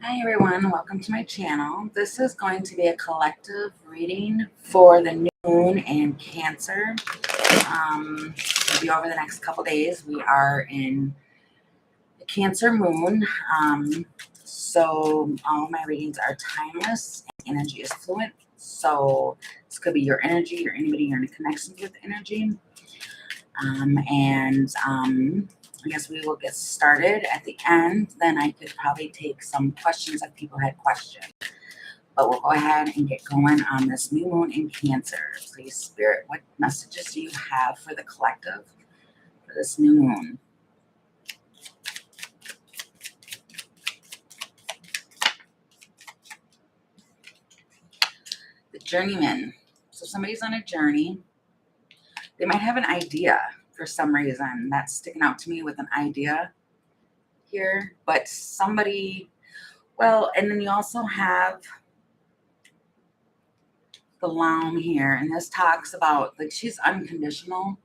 Hi everyone, welcome to my channel. This is going to be a collective reading for the new moon in Cancer. It'll be over the next couple days. We are in the Cancer moon, so all of my readings are timeless and energy is fluent. So this could be your energy or anybody you're in connection with energy. I guess we will get started at the end. Then I could probably take some questions if people had questions. But we'll go ahead and get going on this new moon in Cancer. Please, Spirit, what messages do you have for the collective for this new moon? The journeyman. So somebody's on a journey. They might have an idea for some reason. That's sticking out to me with an idea here. But somebody, well, and then you also have the Lamb here, and this talks about like she's unconditional,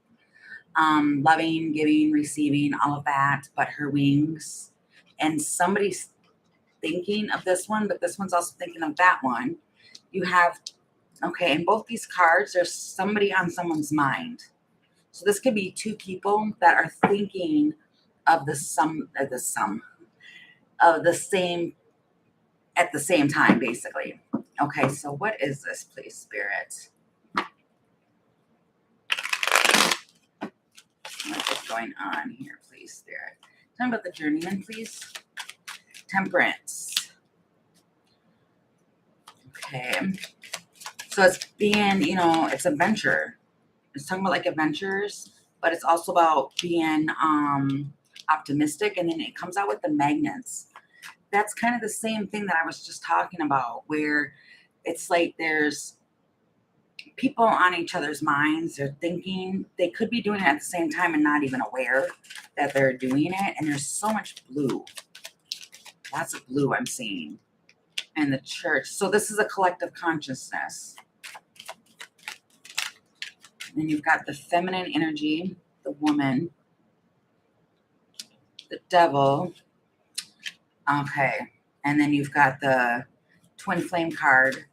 loving, giving, receiving, all of that, but her wings. And somebody's thinking of this one, but this one's also thinking of that one. You have, okay, in both these cards, there's somebody on someone's mind. So this could be two people that are thinking of the same at the same time, basically. Okay, so what is this, please, Spirit? What is going on here, please, Spirit? Tell me about the journeyman, please. Temperance. Okay. So it's being, it's adventure. It's talking about like adventures, but it's also about being optimistic. And then it comes out with the magnets. That's kind of the same thing that I was just talking about, where it's like there's people on each other's minds. They're thinking, they could be doing it at the same time and not even aware that they're doing it. And there's so much blue. Lots of blue I'm seeing in the church. So this is a collective consciousness. And you've got the feminine energy, the woman, the devil. Okay. And then you've got the twin flame card,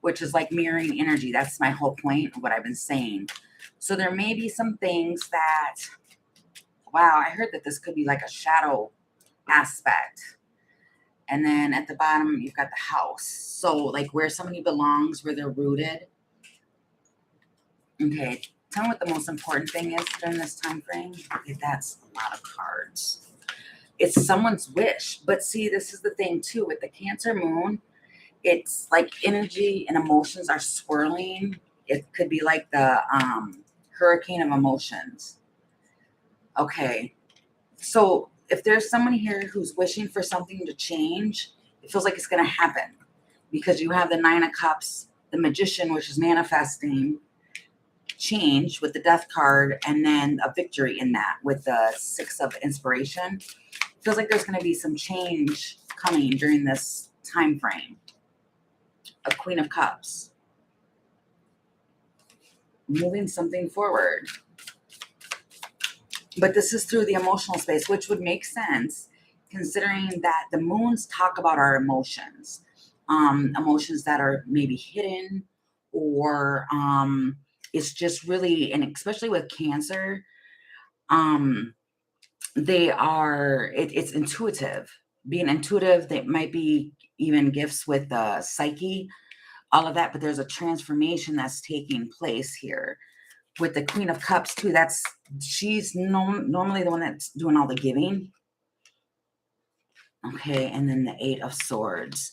which is like mirroring energy. That's my whole point of what I've been saying. So there may be some things that, wow, I heard that this could be like a shadow aspect. And then at the bottom, you've got the house. So like where somebody belongs, where they're rooted. Okay, tell me what the most important thing is during this time frame. Okay, that's a lot of cards. It's someone's wish. But see, this is the thing too with the Cancer moon. It's like energy and emotions are swirling. It could be like the hurricane of emotions. Okay, so if there's someone here who's wishing for something to change, it feels like it's going to happen because you have the Nine of Cups, the Magician, which is manifesting change with the Death card, and then a victory in that with the Six of Inspiration. It feels like there's going to be some change coming during this time frame. A Queen of Cups. Moving something forward. But this is through the emotional space, which would make sense considering that the moons talk about our emotions. Emotions that are maybe hidden or it's just really, and especially with Cancer, they are, it's intuitive. Being intuitive, they might be even gifts with the psyche, all of that, but there's a transformation that's taking place here. With the Queen of Cups too, she's normally the one that's doing all the giving. Okay, and then the Eight of Swords.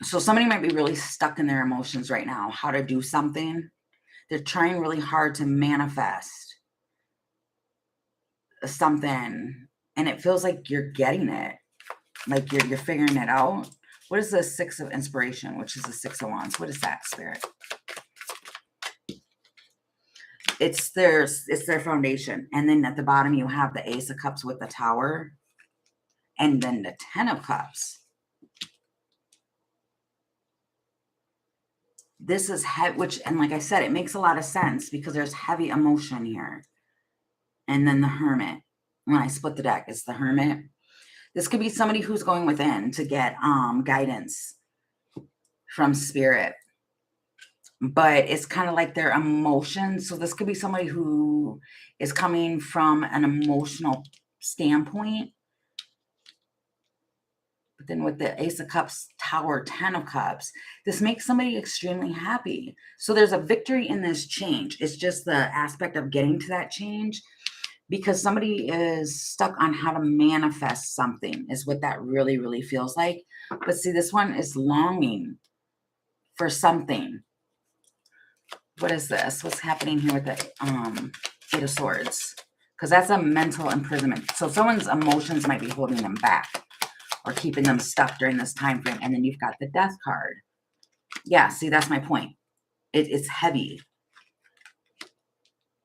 So somebody might be really stuck in their emotions right now, how to do something. They're trying really hard to manifest something, and it feels like you're getting it, like you're figuring it out. What is the Six of Inspiration, which is the Six of Wands? What is that, Spirit? It's their foundation. And then at the bottom, you have the Ace of Cups with the Tower. And then the Ten of Cups. This is heavy, which, and like I said, it makes a lot of sense because there's heavy emotion here. And then the Hermit. When I split the deck, it's the Hermit. This could be somebody who's going within to get guidance from spirit. But it's kind of like their emotions. So this could be somebody who is coming from an emotional standpoint. But then with the Ace of Cups, Tower, 10 of Cups, this makes somebody extremely happy. So there's a victory in this change. It's just the aspect of getting to that change, because somebody is stuck on how to manifest something is what that really, really feels like. But see, this one is longing for something. What is this? What's happening here with the Eight of Swords? Because that's a mental imprisonment. So someone's emotions might be holding them back or keeping them stuck during this time frame. And then you've got the Death card. Yeah, see, that's my point. It's heavy.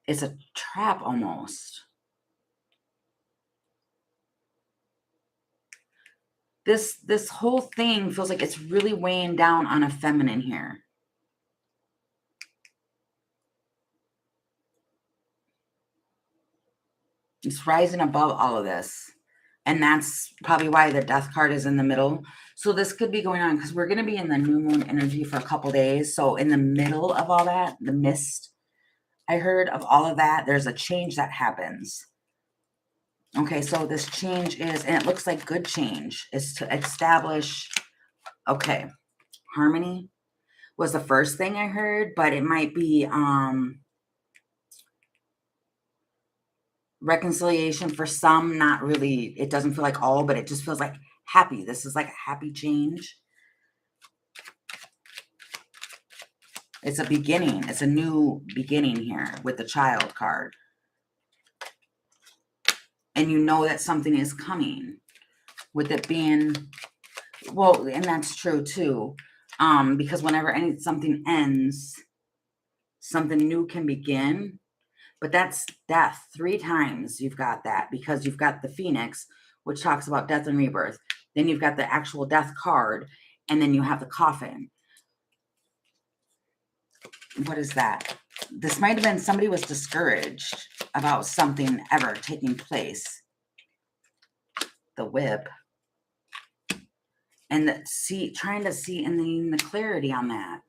It's a trap almost. This whole thing feels like it's really weighing down on a feminine here. It's rising above all of this. And that's probably why the Death card is in the middle. So this could be going on because we're going to be in the new moon energy for a couple days. So in the middle of all that, the mist, I heard of all of that, there's a change that happens. Okay, so this change is, and it looks like good change, is to establish, okay, harmony was the first thing I heard, but it might be reconciliation for some, not really. It doesn't feel like all, but it just feels like happy. This is like a happy change. It's a beginning. It's a new beginning here with the Child card. And you know that something is coming with it being, well, and that's true too. Because whenever something ends, something new can begin. But that's death. 3 times you've got that, because you've got the Phoenix, which talks about death and rebirth. Then you've got the actual Death card, and then you have the Coffin. What is that? This might have been somebody was discouraged about something ever taking place. The Whip. And trying to see and then the clarity on that.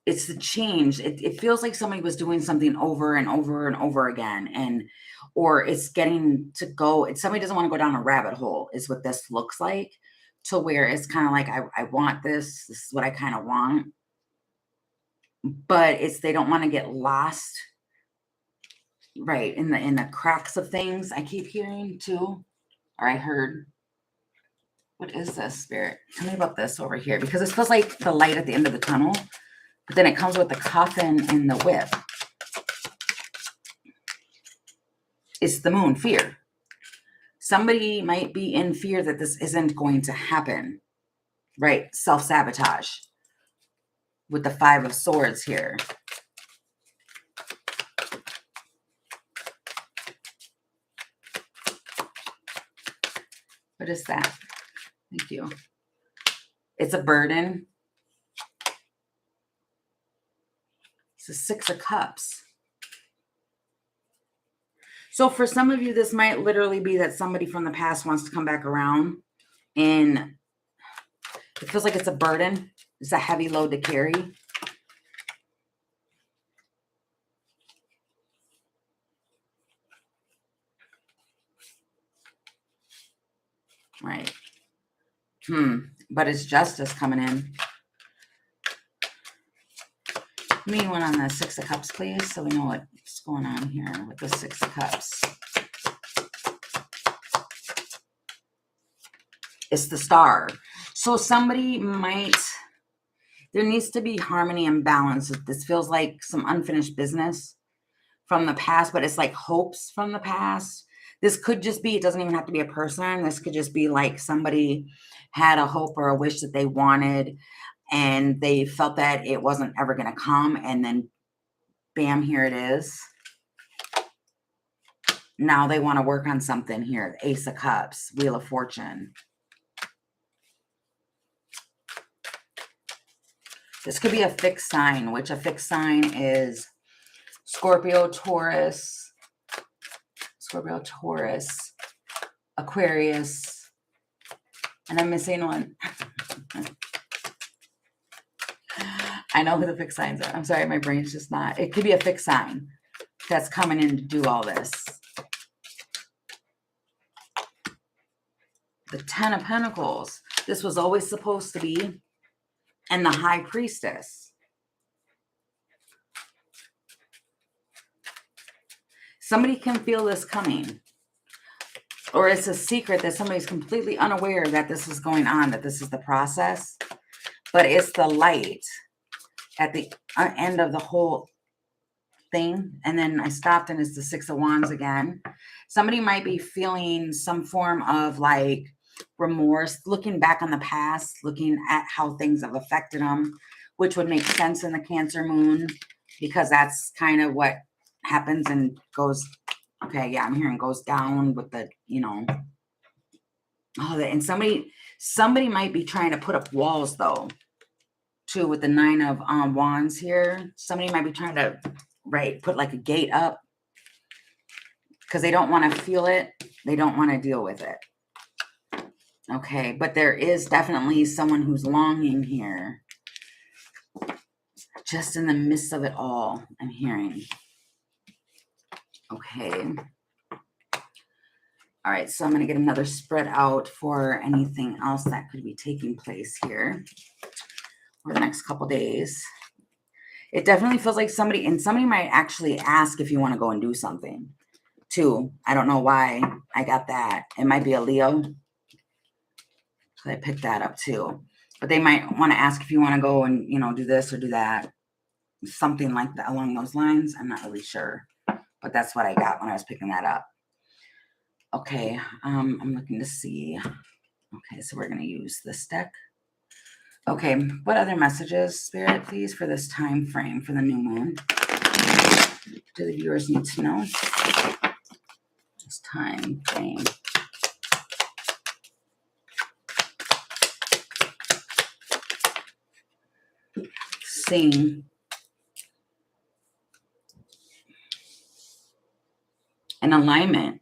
It's the change. It feels like somebody was doing something over and over and over again, or it's getting to go. Somebody doesn't want to go down a rabbit hole, is what this looks like, to where it's kind of like, I want this. This is what I kind of want. But they don't want to get lost, right, in the cracks of things. I keep hearing too, or I heard. What is this, Spirit? Tell me about this over here, because it feels like the light at the end of the tunnel. But then it comes with the Coffin and the Whip. It's the Moon, fear. Somebody might be in fear that this isn't going to happen, right? Self-sabotage with the 5 of Swords here. What is that? Thank you. It's a burden. It's the 6 of Cups. So for some of you, this might literally be that somebody from the past wants to come back around, and it feels like it's a burden. It's a heavy load to carry. Right. But it's justice coming in. Give me one on the 6 of Cups, please, so we know what's going on here with the 6 of Cups. It's the Star. So somebody there needs to be harmony and balance. This feels like some unfinished business from the past, but it's like hopes from the past. This could just be, it doesn't even have to be a person. This could just be like somebody had a hope or a wish that they wanted, and they felt that it wasn't ever going to come, and then bam, here it is. Now they want to work on something here. The Ace of Cups, Wheel of Fortune. This could be a fixed sign, which a fixed sign is Scorpio, Taurus, Aquarius, and I'm missing one. I know who the fixed signs are. I'm sorry, my brain's just not. It could be a fixed sign that's coming in to do all this. The Ten of Pentacles. This was always supposed to be. And the High Priestess. Somebody can feel this coming. Or it's a secret that somebody's completely unaware that this is going on, that this is the process. But it's the light at the end of the whole thing. And then I stopped and it's the Six of Wands again. Somebody might be feeling some form of like remorse, looking back on the past, looking at how things have affected them, which would make sense in the Cancer moon because that's kind of what happens and goes. Okay, yeah, I'm hearing goes down with the, you know. Oh, and somebody might be trying to put up walls though, too, with the Nine of Wands here. Somebody might be trying to, right, put like a gate up because they don't want to feel it. They don't want to deal with it. Okay, but there is definitely someone who's longing here. Just in the midst of it all, I'm hearing. Okay. All right, so I'm going to get another spread out for anything else that could be taking place here for the next couple days. It definitely feels like somebody might actually ask if you want to go and do something too. I don't know why I got that. It might be a Leo. So I picked that up too. But they might want to ask if you want to go and, you know, do this or do that. Something like that along those lines. I'm not really sure. But that's what I got when I was picking that up. Okay, I'm looking to see. Okay, so we're going to use this deck. Okay, what other messages, Spirit, please, for this time frame for the new moon? Do the viewers need to know? This time frame. Seeing. An alignment.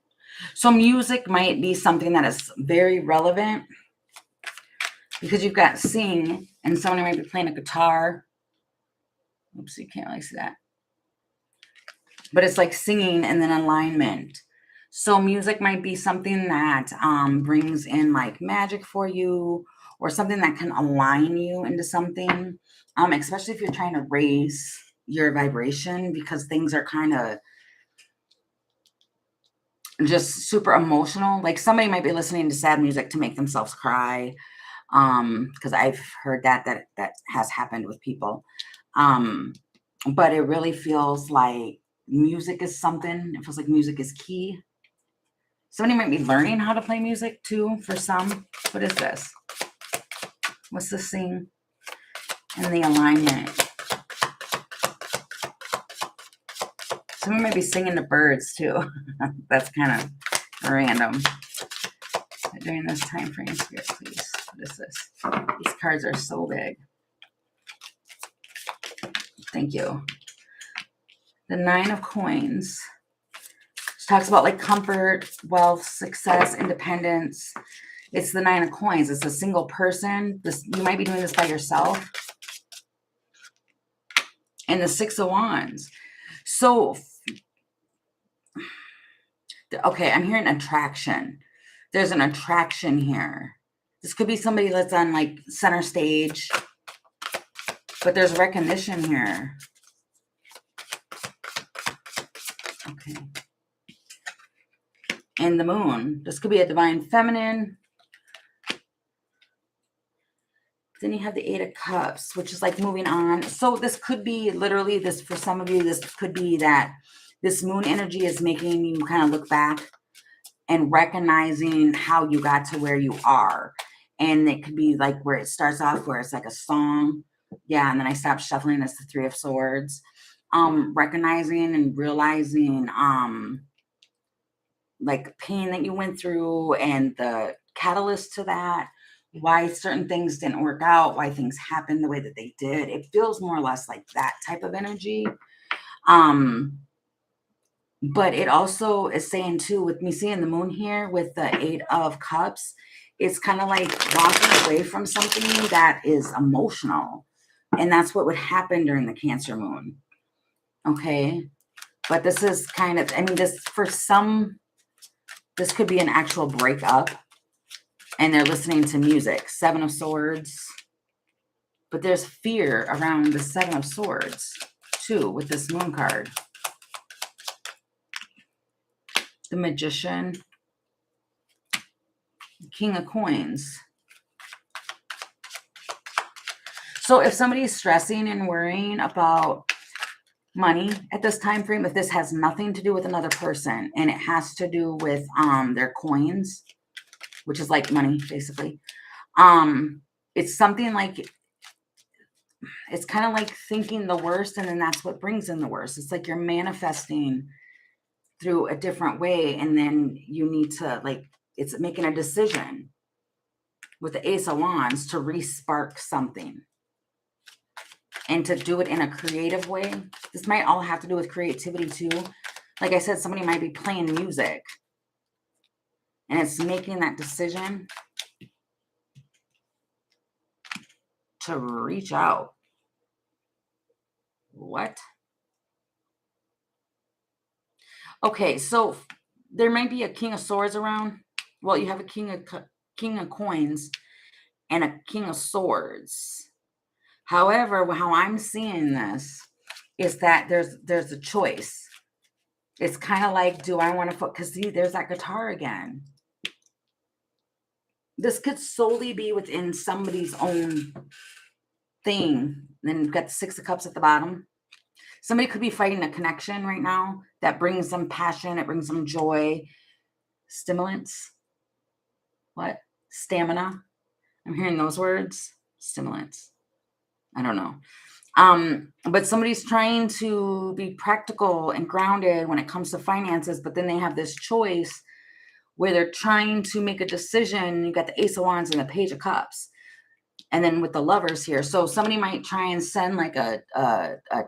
So music might be something that is very relevant because you've got sing and somebody might be playing a guitar. Oops, you can't really see that. But it's like singing and then alignment. So music might be something that brings in like magic for you or something that can align you into something, especially if you're trying to raise your vibration because things are kind of just super emotional. Like somebody might be listening to sad music to make themselves cry. Because I've heard that has happened with people. But it really feels like music is something. It feels like music is key. Somebody might be learning how to play music too for some. What is this? What's this thing? And the alignment. Somebody might be singing to birds too. That's kind of random. During this time frame, Spirit, please. What is this? These cards are so big. Thank you. The Nine of Coins. She talks about like comfort, wealth, success, independence. It's the Nine of Coins. It's a single person. You might be doing this by yourself. And the Six of Wands. So, okay, I'm hearing attraction. There's an attraction here. This could be somebody that's on like center stage. But there's recognition here. Okay. And the moon. This could be a divine feminine. Then you have the Eight of Cups, which is like moving on. So this could be literally this, for some of you, this could be that this moon energy is making you kind of look back and recognizing how you got to where you are. And it could be like where it starts off, where it's like a song. Yeah, and then I stopped shuffling. It's the Three of Swords. Recognizing and realizing like pain that you went through and the catalyst to that, why certain things didn't work out, why things happened the way that they did. It feels more or less like that type of energy. But it also is saying too, with me seeing the moon here with the 8 of Cups, it's kind of like walking away from something that is emotional. And that's what would happen during the Cancer moon. Okay. But this is kind of, I mean, this for some, this could be an actual breakup. And they're listening to music. 7 of Swords. But there's fear around the 7 of Swords too with this moon card. The Magician. King of Coins. So if somebody's stressing and worrying about money at this time frame, if this has nothing to do with another person and it has to do with their coins, which is like money basically, it's something like, it's kind of like thinking the worst, and then that's what brings in the worst. It's like you're manifesting through a different way, and then you need to, like, it's making a decision with the Ace of Wands to re-spark something and to do it in a creative way. This might all have to do with creativity too. Like I said, somebody might be playing music and it's making that decision to reach out. What? Okay, so there might be a King of Swords around. Well, you have a King of Coins and a King of Swords. However, how I'm seeing this is that there's a choice. It's kind of like, do I want to put, because see, there's that guitar again. This could solely be within somebody's own thing. Then you've got the 6 of Cups at the bottom. Somebody could be fighting a connection right now that brings them passion. It brings them joy. Stimulants. What? Stamina. I'm hearing those words. Stimulants. I don't know. But somebody's trying to be practical and grounded when it comes to finances, but then they have this choice where they're trying to make a decision. You got the Ace of Wands and the Page of Cups. And then with the Lovers here. So somebody might try and send like a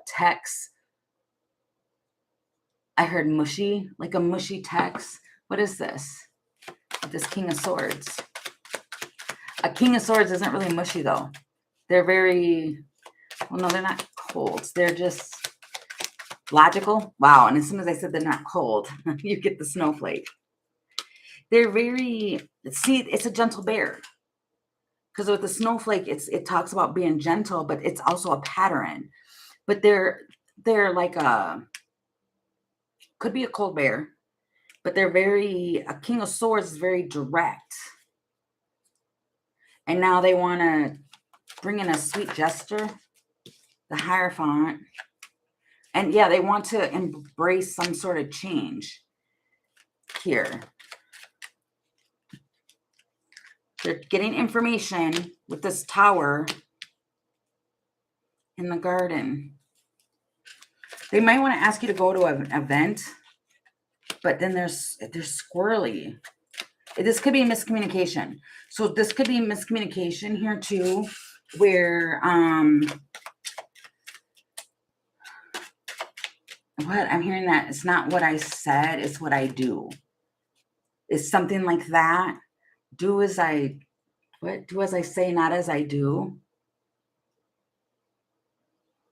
text. I heard mushy, like a mushy text. What is this? This King of Swords. A King of Swords isn't really mushy though. They're very, well, no, they're not cold. They're just logical. Wow. And as soon as I said they're not cold, you get the snowflake. They're very, see, it's a gentle bear. Because with the snowflake, it talks about being gentle, but it's also a pattern. But they're like a, could be a cold bear, but they're very, a King of Swords is very direct. And now they want to bring in a sweet gesture, the Hierophant. And yeah, they want to embrace some sort of change here. They're getting information with this Tower in the garden. They might want to ask you to go to an event, but then they're squirrely. This could be miscommunication. So this could be miscommunication here too, where what I'm hearing that it's not what I said, it's what I do. It's something like that. Do as I, what? Do as I say, not as I do.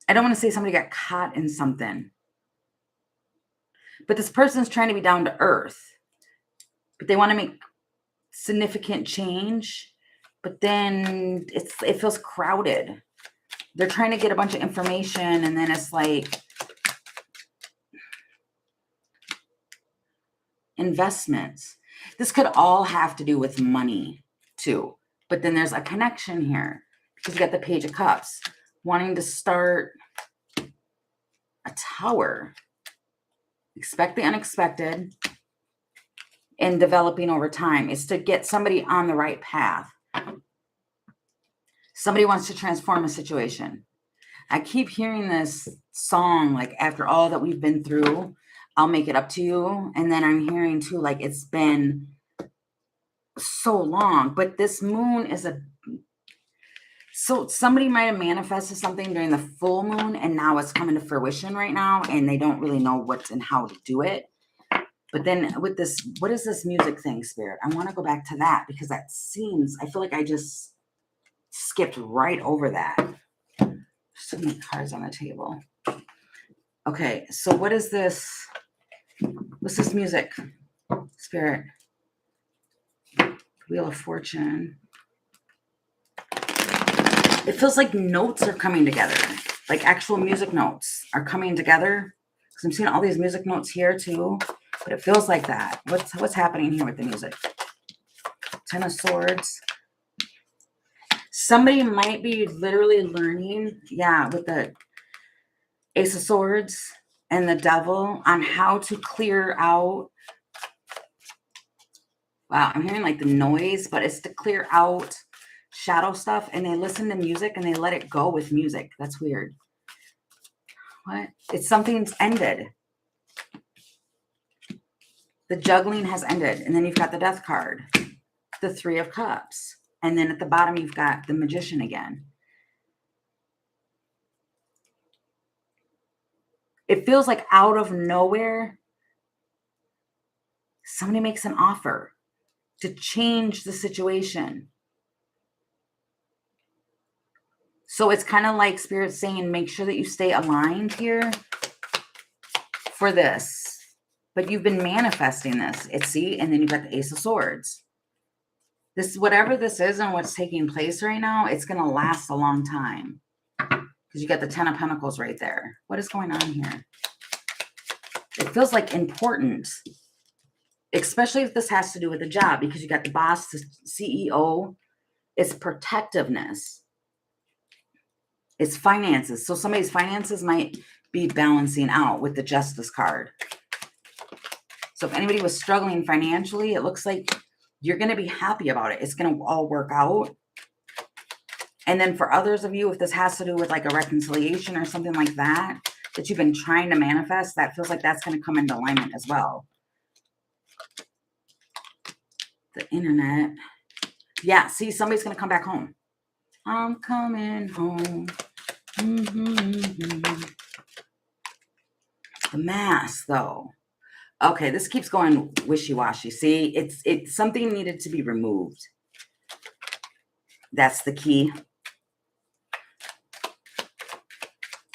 I don't want to say somebody got caught in something. But this person's trying to be down to earth. But they want to make significant change. But then it feels crowded. They're trying to get a bunch of information, and then it's like investments. This could all have to do with money too. But then there's a connection here because you got the Page of Cups wanting to start a tower. Expect the unexpected and developing over time. It's to get somebody on the right path. Somebody wants to transform a situation. I keep hearing this song, like, after all that we've been through, I'll make it up to you. And then I'm hearing too, like, it's been so long. But this moon is so somebody might have manifested something during the full moon, and now it's coming to fruition right now, and they don't really know what and how to do it. But then with this, what is this music thing, Spirit? I want to go back to that because that seems, I feel like I just skipped right over that. So many cards on the table. Okay, so what is this? What's this music, Spirit? Wheel of Fortune. It feels like notes are coming together. Like actual music notes are coming together. Because I'm seeing all these music notes here too. But it feels like that. What's happening here with the music? Ten of Swords. Somebody might be literally learning, yeah, with the Ace of Swords and the Devil on how to clear out. Wow, I'm hearing like the noise, but it's to clear out shadow stuff. And they listen to music and they let it go with music. That's weird. What? It's something's ended. The juggling has ended. And then you've got the Death card. The Three of Cups. And then at the bottom, you've got the Magician again. It feels like out of nowhere, somebody makes an offer to change the situation. So it's kind of like Spirit saying, make sure that you stay aligned here for this. But you've been manifesting this. See, and then you've got the Ace of Swords. This, whatever this is and what's taking place right now, it's going to last a long time. Because you got the Ten of Pentacles right there. What is going on here? It feels like important. Especially if this has to do with a job. Because you got the boss, the CEO. It's protectiveness. It's finances. So somebody's finances might be balancing out with the Justice card. So if anybody was struggling financially, it looks like you're going to be happy about it. It's going to all work out. And then for others of you, if this has to do with like a reconciliation or something like that, that you've been trying to manifest, that feels like that's going to come into alignment as well. The internet. Yeah, see, somebody's going to come back home. I'm coming home. The Mask, though. Okay, this keeps going wishy-washy. See, it's something needed to be removed. That's the key.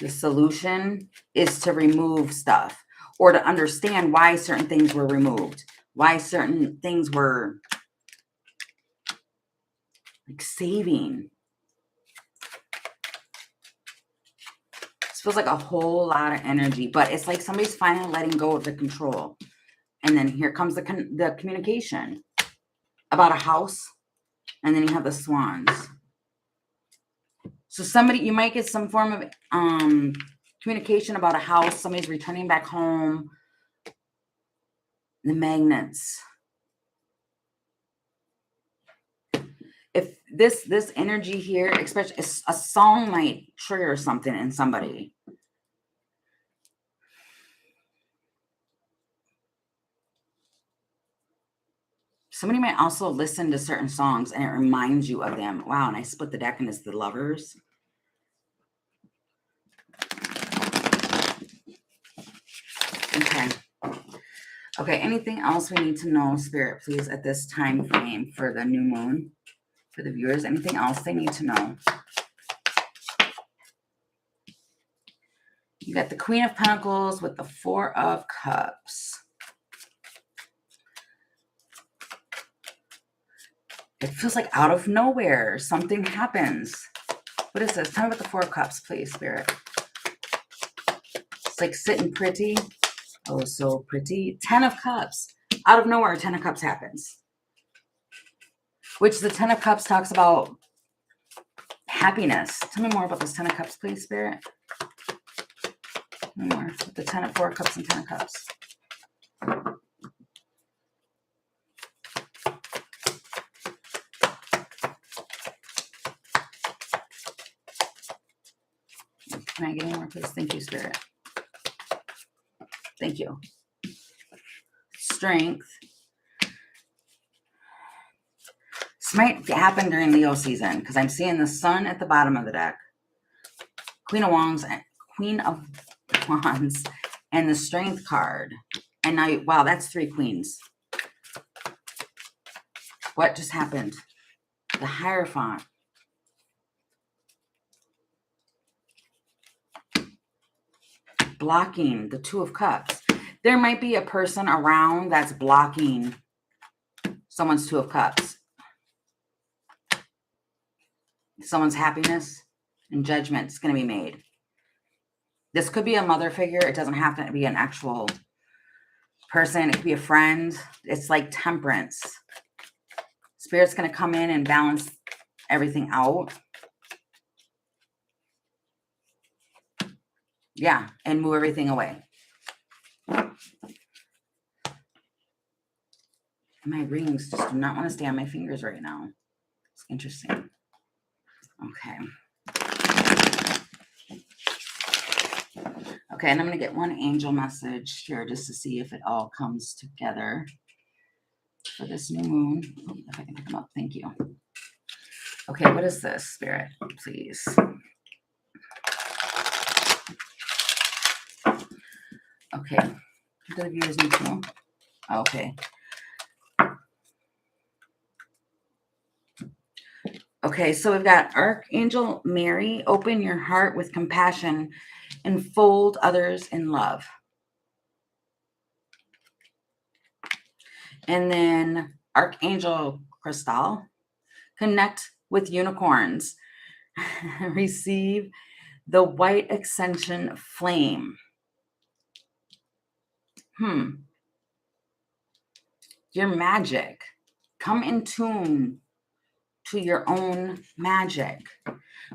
The solution is to remove stuff or to understand why certain things were removed, why certain things were like saving. This feels like a whole lot of energy, but it's like somebody's finally letting go of the control. And then here comes the communication about a house. And then you have the Swans. So somebody, you might get some form of communication about a house. Somebody's returning back home. The Magnets. If this energy here, especially a song might trigger something in somebody. Somebody might also listen to certain songs and it reminds you of them. Wow, and I split the deck and it's the Lovers. Okay. Okay, anything else we need to know, Spirit, please, at this time frame for the new moon? For the viewers, anything else they need to know? You got the Queen of Pentacles with the Four of Cups. It feels like out of nowhere, something happens. What is this? Tell me about the Four of Cups, please, Spirit. It's like sitting pretty. Oh, so pretty. 10 of Cups. Out of nowhere, 10 of Cups happens. Which the 10 of Cups talks about happiness. Tell me more about this 10 of Cups, please, Spirit. Tell me more. With the 10 of Four of Cups and 10 of Cups. Can I get any more, please? Thank you, Spirit. Thank you. Strength. This might happen during Leo season because I'm seeing the Sun at the bottom of the deck. Queen of Wands and the Strength card. And now, wow, that's 3 queens. What just happened? The Hierophant. Blocking the 2 of Cups. There might be a person around that's blocking someone's 2 of Cups. Someone's happiness and judgment is going to be made. This could be a mother figure. It doesn't have to be an actual person. It could be a friend. It's like Temperance. Spirit's going to come in and balance everything out. Yeah, and move everything away. My rings just do not want to stay on my fingers right now. It's interesting. Okay. Okay, and I'm going to get one angel message here just to see if it all comes together for this new moon. If I can pick them up, thank you. Okay, what is this, Spirit? Please. Okay. Do the viewers need to know? Okay. Okay, so we've got Archangel Mary, open your heart with compassion and fold others in love. And then Archangel Crystal, connect with unicorns. Receive the white ascension flame. Your magic. Come in tune to your own magic.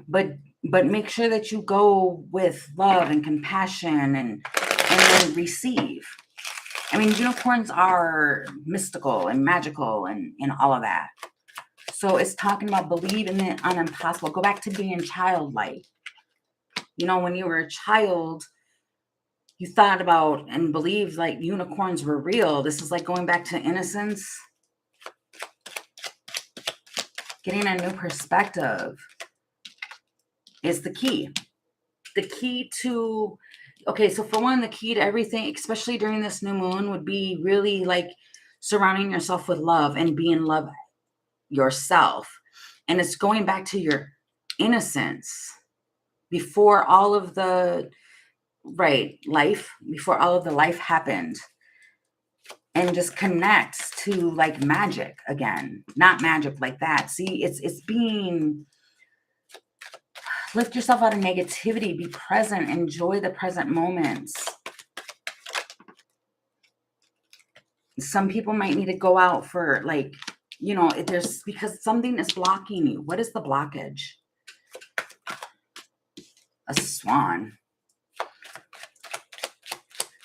But make sure that you go with love and compassion and then receive. I mean, unicorns are mystical and magical and all of that. So it's talking about believe in the unimpossible. Go back to being childlike. You know, when you were a child, you thought about and believed like unicorns were real. This is like going back to innocence. Getting a new perspective is the key. The key to, okay, so for one, the key to everything, especially during this new moon, would be really like surrounding yourself with love and being love yourself. And it's going back to your innocence before all of the life, before all of the life happened. And just connect to like magic again. Not magic like that. See, it's being, lift yourself out of negativity, be present, enjoy the present moments. Some people might need to go out for like, you know, if there's, because something is blocking you. What is the blockage? A swan.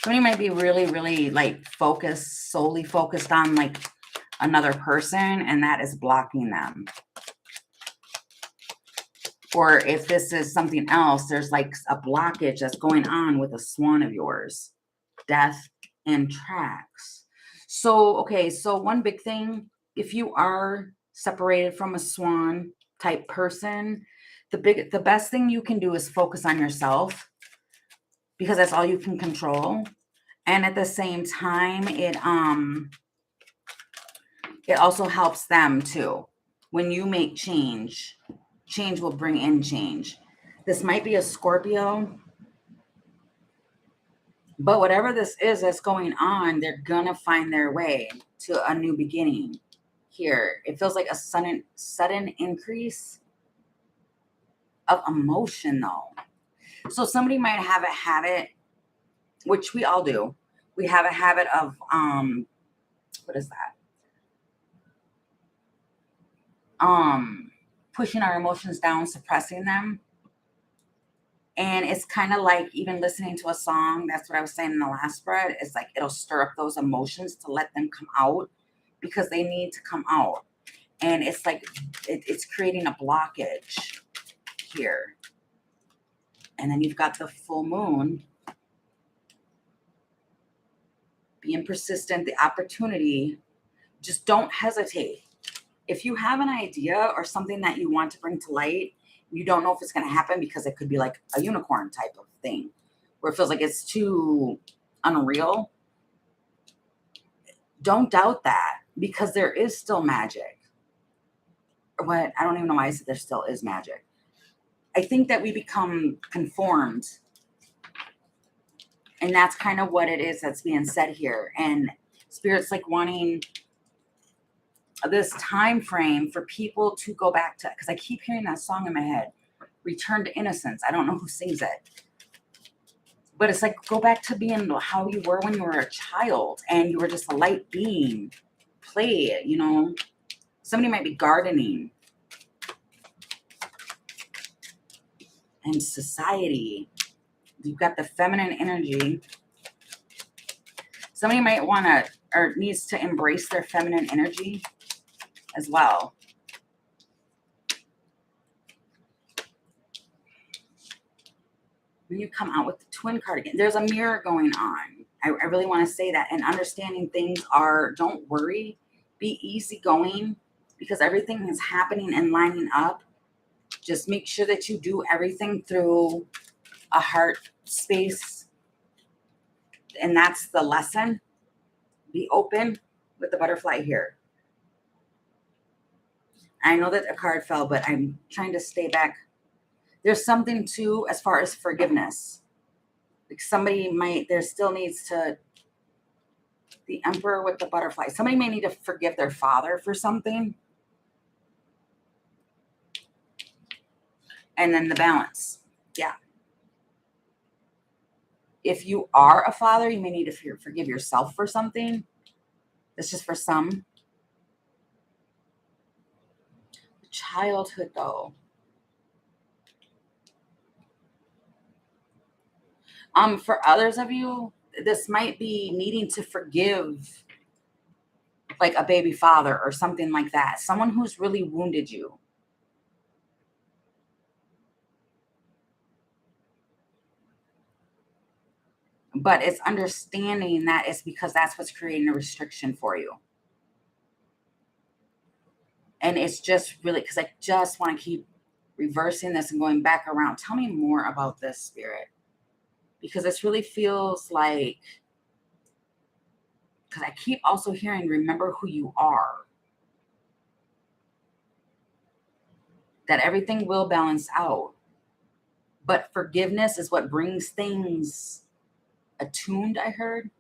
Somebody might be really, really like focused, solely focused on like another person, and that is blocking them. Or if this is something else, there's like a blockage that's going on with a swan of yours. Death and tracks. So, okay, so one big thing, if you are separated from a swan type person, the best thing you can do is focus on yourself, because that's all you can control. And at the same time, it also helps them too. When you make change, change will bring in change. This might be a Scorpio, but whatever this is that's going on, they're gonna find their way to a new beginning here. It feels like a sudden increase of emotion though. So somebody might have a habit, which we all do. We have a habit of, what is that? Pushing our emotions down, suppressing them. And it's kind of like even listening to a song. That's what I was saying in the last spread. It's like it'll stir up those emotions to let them come out, because they need to come out. And it's like it's creating a blockage here. And then you've got the full moon. Being persistent, the opportunity. Just don't hesitate. If you have an idea or something that you want to bring to light, you don't know if it's going to happen, because it could be like a unicorn type of thing where it feels like it's too unreal. Don't doubt that, because there is still magic. What, I don't even know why I said there still is magic. I think that we become conformed, and that's kind of what it is that's being said here. And Spirit's like wanting this time frame for people to go back to, because I keep hearing that song in my head, Return to Innocence. I don't know who sings it, but it's like, go back to being how you were when you were a child and you were just a light being. Play it, you know. Somebody might be gardening. And society, you've got the feminine energy. Somebody might want to, or needs to embrace their feminine energy as well. When you come out with the Twin card again, there's a mirror going on. I really want to say that. And understanding things are, don't worry, be easygoing, because everything is happening and lining up. Just make sure that you do everything through a heart space. And that's the lesson. Be open with the butterfly here. I know that a card fell, but I'm trying to stay back. There's something too, as far as forgiveness. Like somebody might, there still needs to, the Emperor with the butterfly. Somebody may need to forgive their father for something. And then the Balance. Yeah. If you are a father, you may need to forgive yourself for something. That's just for some. Childhood, though. For others of you, this might be needing to forgive, like a baby father or something like that. Someone who's really wounded you. But it's understanding that it's because that's what's creating a restriction for you. And it's just really, because I just want to keep reversing this and going back around. Tell me more about this, Spirit. Because this really feels like, because I keep also hearing, remember who you are. That everything will balance out. But forgiveness is what brings things attuned, I heard.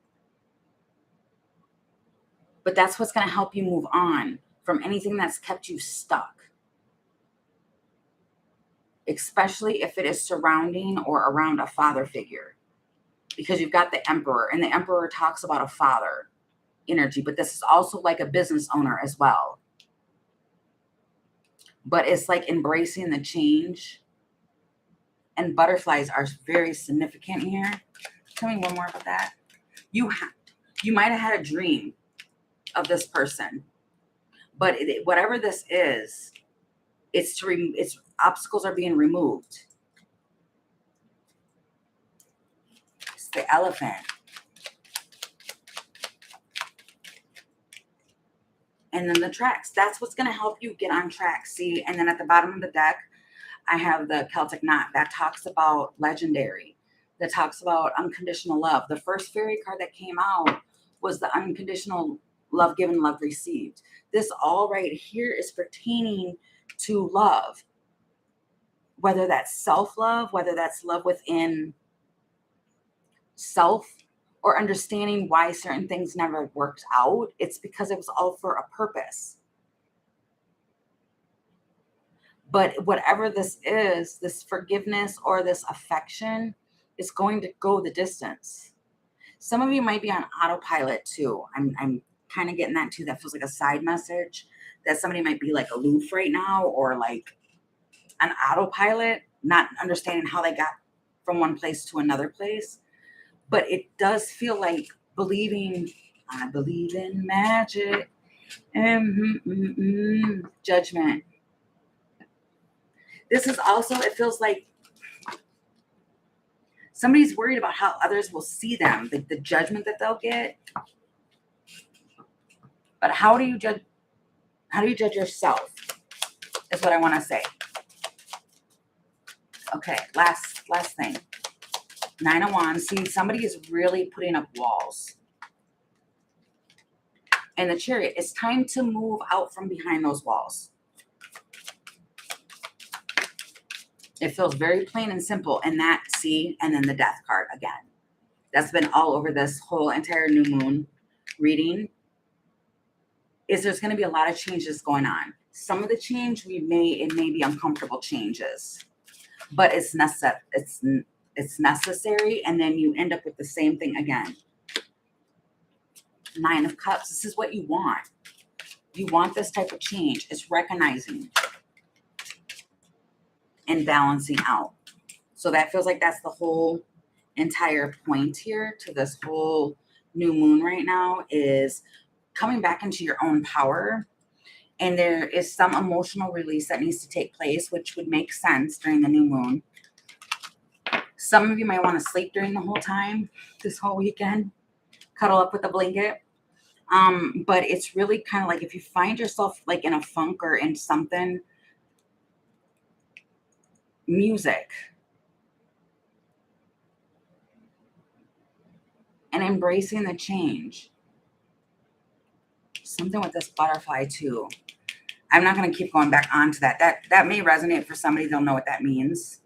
But that's what's going to help you move on from anything that's kept you stuck. Especially if it is surrounding or around a father figure. Because you've got the Emperor, and the Emperor talks about a father energy, but this is also like a business owner as well. But it's like embracing the change. And butterflies are very significant here. Tell me one more about that. You might have had a dream of this person, but whatever this is, it's obstacles are being removed. It's the Elephant. And then the tracks. That's what's going to help you get on track. See, and then at the bottom of the deck, I have the Celtic Knot that talks about legendary, that talks about unconditional love. The first fairy card that came out was the unconditional love given, love received. This all right here is pertaining to love, whether that's self-love, whether that's love within self, or understanding why certain things never worked out. It's because it was all for a purpose. But whatever this is, this forgiveness or this affection is going to go the distance. Some of you might be on autopilot too. I'm kind of getting that too. That feels like a side message that somebody might be like aloof right now, or like an autopilot, not understanding how they got from one place to another place. But it does feel like believing, I believe in magic, judgment. This is also, it feels like somebody's worried about how others will see them, the judgment that they'll get. But how do you judge? How do you judge yourself? Is what I want to say. Okay, last thing. 9 of Wands. See, somebody is really putting up walls. And the Chariot, it's time to move out from behind those walls. It feels very plain and simple. And that, see, and then the Death card again. That's been all over this whole entire new moon reading. Is there's going to be a lot of changes going on. Some of the change it may be uncomfortable changes, but it's necessary. It's necessary, and then you end up with the same thing again. 9 of Cups. This is what you want. You want this type of change. It's recognizing and balancing out. So that feels like that's the whole entire point here to this whole new moon right now, is coming back into your own power. And there is some emotional release that needs to take place, which would make sense during the new moon. Some of you might want to sleep during the whole time, this whole weekend, cuddle up with a blanket. But it's really kind of like if you find yourself like in a funk or in something, music and embracing the change. Something with this butterfly too. I'm not going to keep going back onto that. That may resonate for somebody. They'll know what that means.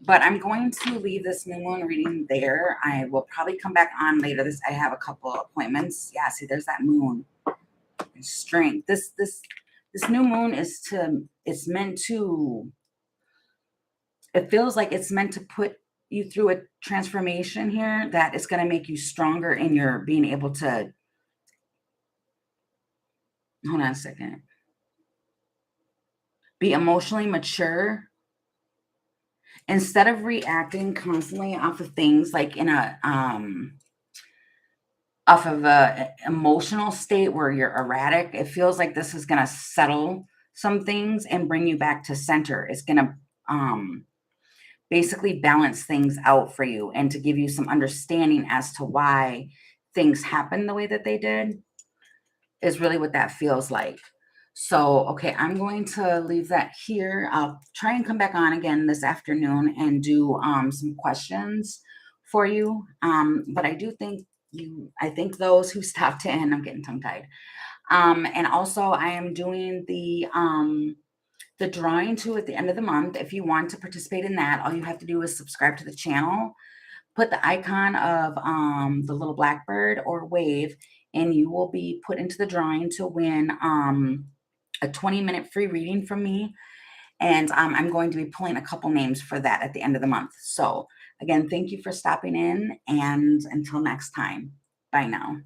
But I'm going to leave this new moon reading there. I will probably come back on later. I have a couple appointments. Yeah, see, there's that moon. Strength. This new moon it's meant to, it feels like it's meant to put you through a transformation here that is going to make you stronger in your being able to, hold on a second, be emotionally mature. Instead of reacting constantly off of things like in a off of a emotional state where you're erratic, it feels like this is going to settle some things and bring you back to center. It's going to basically balance things out for you and to give you some understanding as to why things happen the way that they did, is really what that feels like. So, okay, I'm going to leave that here. I'll try and come back on again this afternoon and do some questions for you. But I do think I think those who stopped in, I'm getting tongue-tied. And also I am doing the drawing too at the end of the month. If you want to participate in that, all you have to do is subscribe to the channel, put the icon of the little blackbird or wave, and you will be put into the drawing to win a 20-minute free reading from me. And I'm going to be pulling a couple names for that at the end of the month. So again, thank you for stopping in, and until next time, bye now.